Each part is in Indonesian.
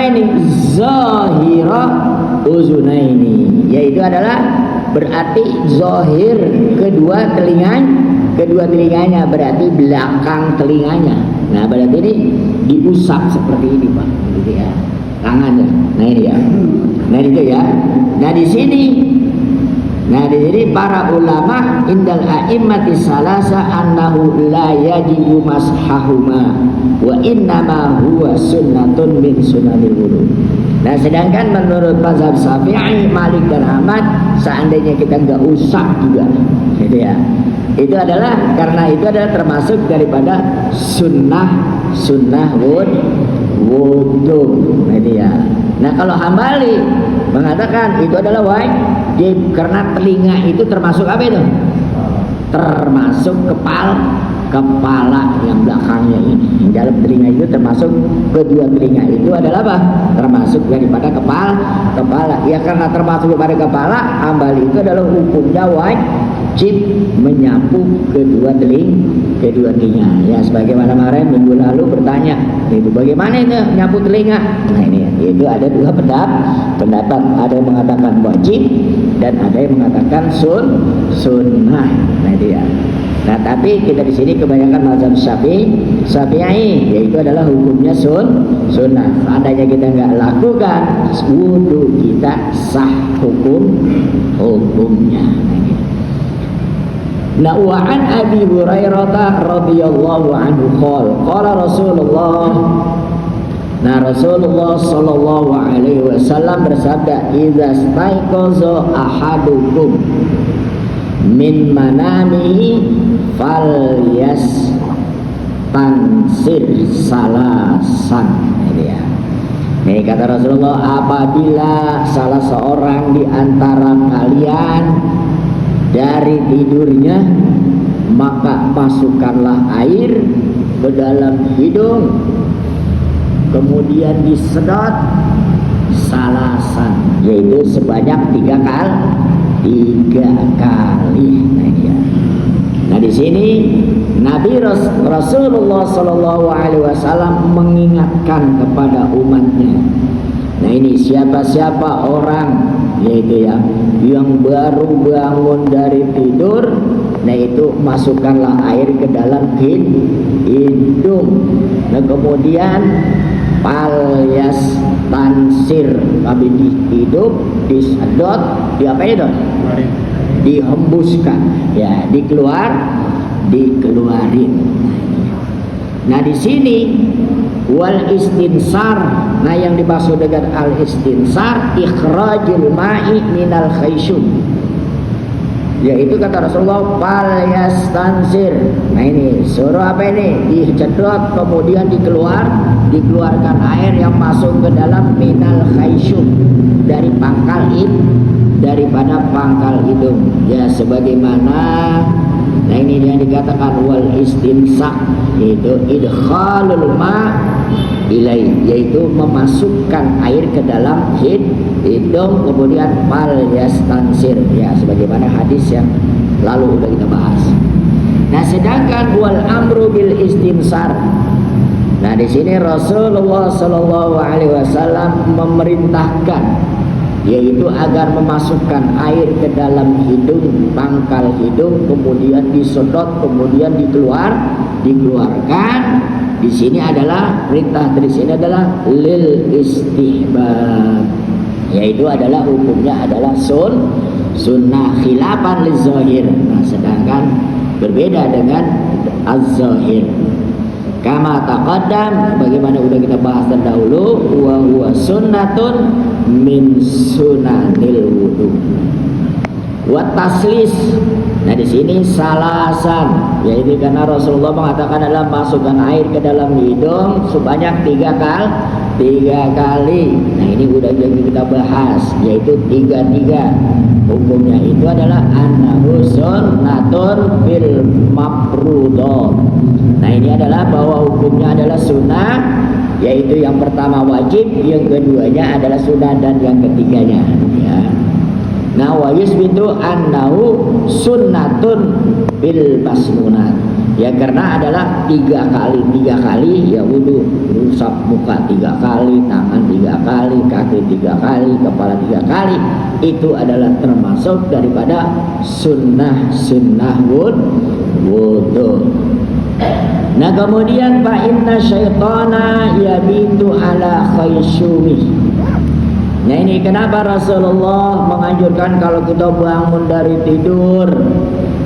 ini? Zahira uzunaini, yaitu adalah berarti zahir kedua telinganya, berarti belakang telinganya. Nah, berarti ini diusap seperti ini, Pak, gitu ya, tangannya. Nah, ini ya. Nah, itu ya. Nah, di sini para ulama indal a'immati salasa annahu la yajibu mashahuma wa innama huwa sunnatun min sunanil wudu. Nah, sedangkan menurut mazhab Syafi'i, Malik dan Ahmad, seandainya kita nggak usap juga, gitu ya, itu adalah karena itu adalah termasuk daripada sunnah wudu, gitu ya. Nah, kalau Hambali mengatakan itu adalah wajib karena telinga itu termasuk apa itu? Termasuk kepala yang belakangnya ini. Yang dalam telinga itu termasuk kedua telinga itu adalah apa? Termasuk daripada kepala. Ya, karena termasuk daripada kepala, Hambali itu adalah hukumnya wajib menyapu kedua telinga. Ya, sebagaimana kemarin minggu lalu bertanya, itu bagaimana itu nyapu telinga? Nah, ini itu ada dua pendapat. Ada yang mengatakan wajib dan ada yang mengatakan sunnah. Nah, itu ya. Nah, tapi kita di sini kebanyakan mazhab Syafi'i, yaitu adalah hukumnya sunnah. Seandainya kita nggak lakukan, wudu kita sah hukumnya. Nah, wa an Abi Hurairah radhiyallahu anhu qala Rasulullah. Nah, Rasulullah sallallahu alaihi wasallam bersabda, "Idza staiqaza ahadukum min manamihi falyas tansir salasan." Ini kata Rasulullah, apabila salah seorang di antara kalian dari tidurnya, maka masukkanlah air ke dalam hidung, kemudian disedot salasan, yaitu sebanyak 3 kali. Nah, di sini Nabi Rasulullah Shallallahu Alaihi Wasallam mengingatkan kepada umatnya. Nah, ini siapa orang, yaitu yang baru bangun dari tidur, nah itu masukkanlah air ke dalam hidung. Nah, kemudian palyas tansir, kami dihidup, disedot, diapain itu? Dihembuskan, ya, dikeluarin. Nah, di sini wal istinsar. Nah, yang dimaksud dengan al istinsar ikhrajul ma'i minal khayshum, yaitu kata Rasulullah falyas tansir. Nah, ini suruh apa ini? Dicedot, kemudian dikeluarkan air yang masuk ke dalam minal khayshum, dari daripada pangkal hidung. Ya, sebagaimana nah ini yang dikatakan wal istinsak, yaitu idkhalul ma ilai, yaitu memasukkan air ke dalam hidung, kemudian falyas tansir, ya, sebagaimana hadis yang lalu sudah kita bahas. Nah, sedangkan wal amru bil istinsar, nah di sini Rasulullah Shallallahu Alaihi Wasallam memerintahkan, yaitu agar memasukkan air ke dalam hidung, pangkal hidung, kemudian disedot, kemudian dikeluarkan. Di sini adalah perintah, di sini adalah lil istihbab, yaitu adalah hukumnya adalah sunnah khilafan lizahir. Nah, sedangkan berbeda dengan az-zahir. Kama taqaddam, bagaimana udah kita bahas terdahulu, wa huwa sunnatun min sunanil wudu. Wa taslis. Nah, di sini salasan, yaitu karena Rasulullah mengatakan adalah masukkan air ke dalam hidung sebanyak 3 kali. Nah, ini udah jadi kita bahas, yaitu 3 hukumnya itu adalah annahu sunnatun fil mafruḍah. Nah, ini adalah bahwa hukumnya adalah sunnah, yaitu yang pertama wajib, yang keduanya adalah sunnah, dan yang ketiganya, ya. Nah, wa yusbitu annahu sunnatun bil masnunat, ya, karena adalah 3 kali ya wudu, usap muka 3 kali, tangan 3 kali, kaki 3 kali, kepala 3 kali, itu adalah termasuk daripada sunnah wudu. Nah kemudian fa inna syaitana yabitu ala khaysyumi. Nah ini kenapa Rasulullah menganjurkan kalau kita bangun dari tidur,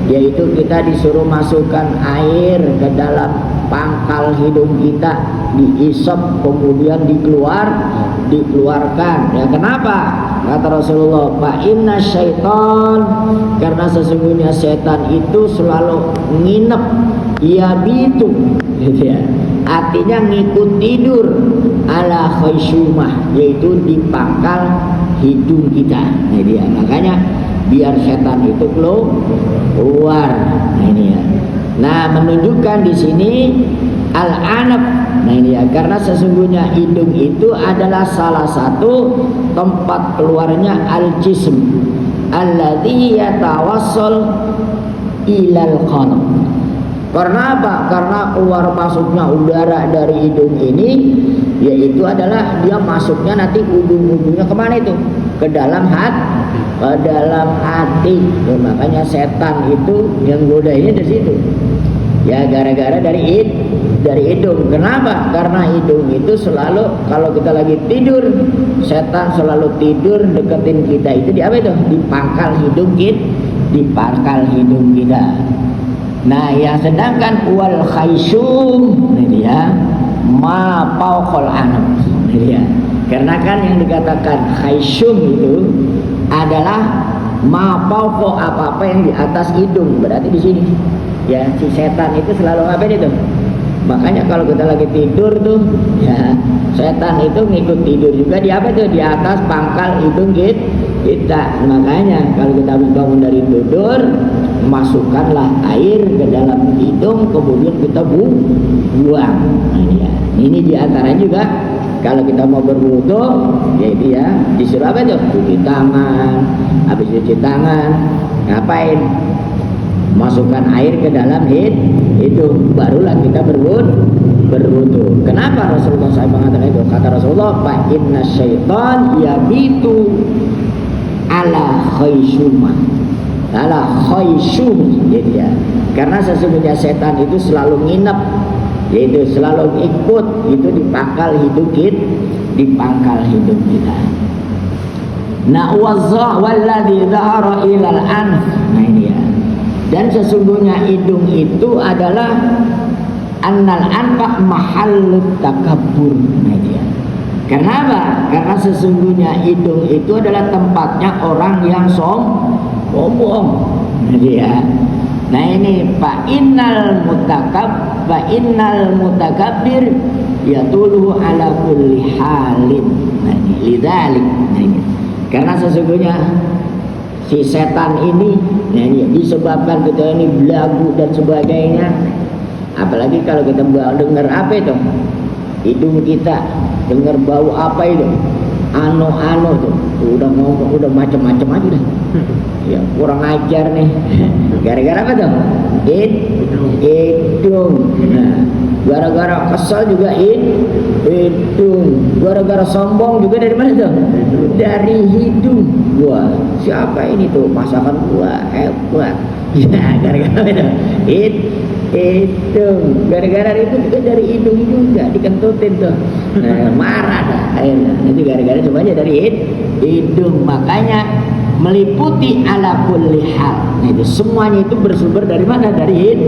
yaitu kita disuruh masukkan air ke dalam pangkal hidung kita, diisap kemudian dikeluarkan. Ya kenapa? Kata Rasulullah, fa inna syaitan, karena sesungguhnya setan itu selalu nginep, yabitu, gitu ya. Artinya ngikut tidur ala khaysyumah, yaitu di pangkal hidung kita. Nah dia makanya biar setan itu keluar. Nah ini ya. Nah menunjukkan di sini al-anaf. Nah ini ya, karena sesungguhnya hidung itu adalah salah satu tempat keluarnya al-jism alladzi yatawassal ilal qalb. Karena apa? Karena keluar masuknya udara dari hidung ini, yaitu adalah dia masuknya nanti ujung-ujungnya kemana itu? Ke dalam hati. Ya, makanya setan itu yang godainya di situ. Ya gara-gara dari hidung. Kenapa? Karena hidung itu selalu kalau kita lagi tidur, setan selalu tidur deketin kita itu di apa itu? Di pangkal hidung kita. Nah, yang sedangkan wal khaysyum ini dia ma fawqal anaf. Ini dia. Karena kan yang dikatakan khaysyum itu adalah ma fawqa apa-apa yang di atas hidung. Berarti di sini. Ya, si setan itu selalu ngapain itu? Makanya kalau kita lagi tidur tuh, ya setan itu ngikut tidur juga di apa tuh? Di atas pangkal hidung kita. Makanya kalau kita habis bangun dari tidur, masukkanlah air ke dalam hidung, kemudian kita buang. Nah, ini ya. Ini diantaranya juga kalau kita mau berwudu, yaitu ya disuruh apa tuh? Cuci tangan. Habis cuci tangan, ngapain? Masukkan air ke dalam hidung, barulah kita berwudu. Kenapa Rasulullah SAW mengatakan itu? Kata Rasulullah, fa inna syaitan yabitu ala khaysyumah, ala khaysyumi, gitu ya. Karena sesungguhnya setan itu selalu nginep, yaitu selalu ikut itu di pangkal hidung kita. Nah walladzi dhahara ilal anf. Nah ini ya. Dan sesungguhnya hidung itu adalah annal anfa mahallut takabbur. Nah dia. Kenapa? Karena sesungguhnya hidung itu adalah tempatnya orang yang sombong. Nah dia. Nah ini fa innal mutakabbir yatuluhu ala kulli halin. Nah ini lidzalik. Nah ini. Karena sesungguhnya si setan ini, ya, disebabkan kita ini belagu dan sebagainya. Apalagi kalau kita dengar apa itu, hidung kita dengar bau apa itu, ano tuh, udah ngomong udah macam-macam aja dah. Ya kurang ajar nih. Gara-gara apa tuh? Hidung. Nah, gara-gara kesal juga hidung. Gara-gara sombong juga dari mana tuh? Dari hidung. Wah, siapa ini tuh? Masakan gua hebat. Ya, gara-gara itu. Hidung. Gara-gara itu juga dari hidung juga dikentutin tuh. Nah, marah dah akhirnya. Itu gara-gara semuanya dari hidung. Makanya meliputi ala kulli hal. Nah, itu semuanya itu bersumber dari mana? Dari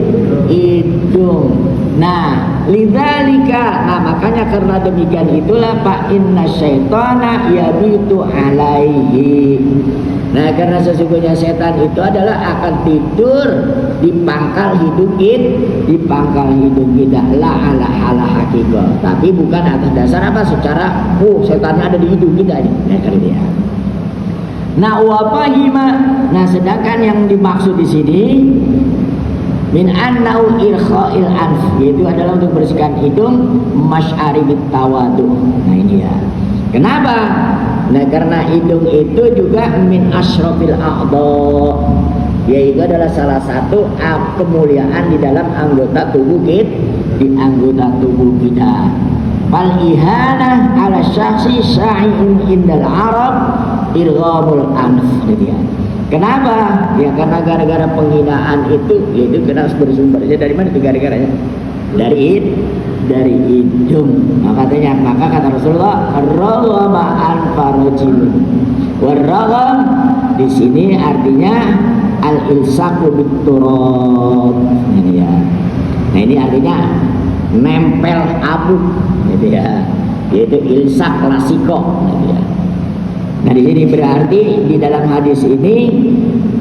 hidung. Nah, lidzalika, nah makanya karena demikian itulah fa inna syaitana yabitu alaihi. Nah, karena sesungguhnya setan itu adalah akan tidur di pangkal hidung kita, la ala haqiqah. Tapi bukan atas dasar apa? Secara setannya ada di hidung kita ini. Nah, kali dia. Nah, wa fahima. Nah, sedangkan yang dimaksud di sini min annau irkha'il anf, yaitu adalah untuk bersihkan hidung, masy'ari bitawadu. Nah, ini ya. Kenapa? Nah, karena hidung itu juga min asyrafil a'dha, yaitu adalah salah satu kemuliaan di dalam anggota tubuh kita, Fal ihanah ala syakhsi syai'un indal Arab irghamul anf. Jadi ya. Kenapa? Ya karena gara-gara penghinaan itu kena bersumbernya dari mana itu gara-garanya? Dari hidung. Maka kata Rasulullah, raghama al-farajil. Warragham di sini artinya al-ilsaqu bit-turab. Ini ya. Nah ini artinya nempel abu, gitu ya. Yaitu ilsak lasiko, gitu ya. Nah di sini berarti di dalam hadis ini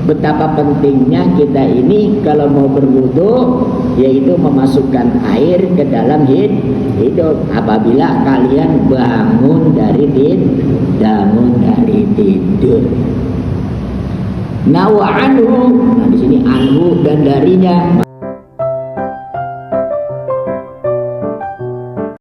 betapa pentingnya kita ini kalau mau berwudu yaitu memasukkan air ke dalam hidup apabila kalian bangun dari tidur. Nah wa anhu, nah di sini anhu dan darinya